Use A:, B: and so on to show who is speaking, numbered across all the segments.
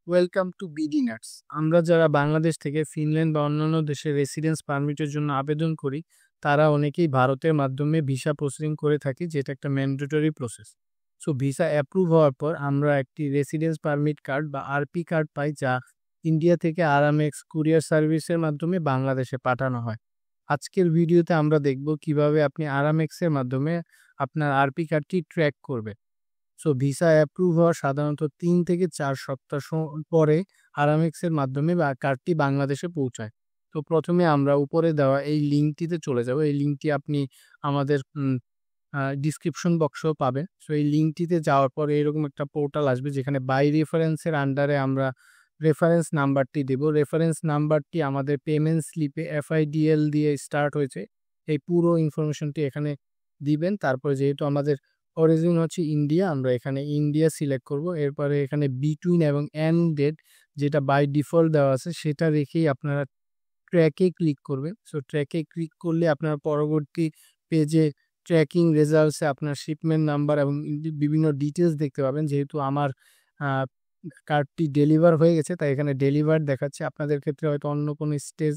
A: Welcome to বিডিনার্স। আমরা যারা বাংলাদেশ থেকে ফিনল্যান্ড বা অন্যান্য দেশে রেসিডেন্স পারমিটের জন্য আবেদন করি, তারা অনেকেই ভারতের মাধ্যমে ভিসা প্রসেসিং করে থাকি, যেটা একটা mandatory process. So visa approve হওয়ার পর আমরা একটি রেসিডেন্স পারমিট কার্ড বা আরপি কার্ড পাই, যা ইন্ডিয়া থেকে আরামেক্স কুরিয়ার সার্ভিসের মাধ্যমে বাংলাদেশে পাঠানো হয়। আজকের ভিডিওতে আমরা দেখব কিভাবে আপনি আরামেক্সের মাধ্যমে আপনার আরপি কার্ডটি ট্র্যাক করবেন। সো ভিসা অ্যাপ্রুভ হওয়ার সাধারণত 3 থেকে 4 সপ্তাহ পরে আরামেক্সের মাধ্যমে বা কার্ডটি বাংলাদেশে পৌঁছায়। তো প্রথমে আমরা উপরে দেওয়া এই লিঙ্কটিতে চলে যাব। এই লিঙ্কটি আপনি আমাদের ডিসক্রিপশন বক্সেও পাবেন। সো এই লিঙ্কটিতে যাওয়ার পরে এরকম একটা পোর্টাল আসবে, যেখানে বাই রেফারেন্সের আন্ডারে আমরা রেফারেন্স নাম্বারটি দেব। রেফারেন্স নাম্বারটি আমাদের পেমেন্ট স্লিপে FIDL দিয়ে স্টার্ট হয়েছে, এই পুরো ইনফরমেশনটি এখানে দিবেন। তারপরে যেহেতু আমাদের অরিজিন হচ্ছে ইন্ডিয়া, আমরা এখানে ইন্ডিয়া সিলেক্ট করব। এরপরে এখানে বিটুইন এবং এন্ড ডেট, যেটা বাই ডিফল্ট দেওয়া আছে, সেটা রেখেই আপনারা ট্র্যাকে ক্লিক করবেন। সো ট্র্যাকে ক্লিক করলে আপনার পরবর্তী পেজে ট্র্যাকিং রেজাল্টসে আপনার শিপমেন্ট নাম্বার এবং বিভিন্ন ডিটেলস দেখতে পাবেন। যেহেতু আমার কার্ডটি ডেলিভার হয়ে গেছে, তাই এখানে ডেলিভার দেখাচ্ছে। আপনাদের ক্ষেত্রে হয়তো অন্য কোনো স্টেজ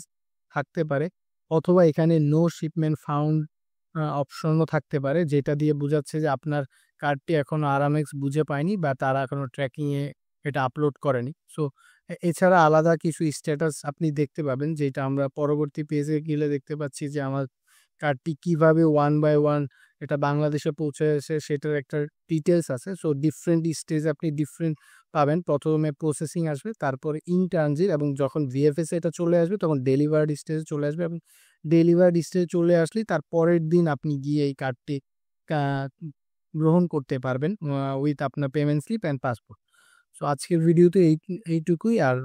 A: থাকতে পারে, অথবা এখানে নো শিপমেন্ট ফাউন্ড অপশনও থাকতে পারে, যেটা দিয়ে বোঝাচ্ছে যে আপনার কার্ডটি এখনো আরামেক্স বুঝে পায়নি বা তারা এখনো ট্র্যাকিংয়ে এটা আপলোড করেনি। সো এছাড়া আলাদা কিছু স্ট্যাটাস আপনি দেখতে পাবেন, যেটা আমরা পরবর্তী পেজে গেলে দেখতে পাচ্ছি যে আমার কার্ডটি কিভাবে ওয়ান বাই ওয়ান এটা বাংলাদেশে পৌঁছে এসে সেটার একটা ডিটেলস আছে। সো ডিফারেন্ট স্টেজ আপনি ডিফারেন্ট পাবেন। প্রথমে প্রসেসিং আসবে, তারপরে ইন ট্রানজিট, এবং যখন VFS এটা চলে আসবে তখন ডেলিভার্ড স্টেজে চলে আসবে। এবং ডেলিভার্ড স্টেজে চলে আসলে তার পরের দিন আপনি গিয়ে এই কার্ডটি গ্রহণ করতে পারবেন উইথ আপনার payment slip and passport. So আজকের ভিডিওতে এইটুকুই। আর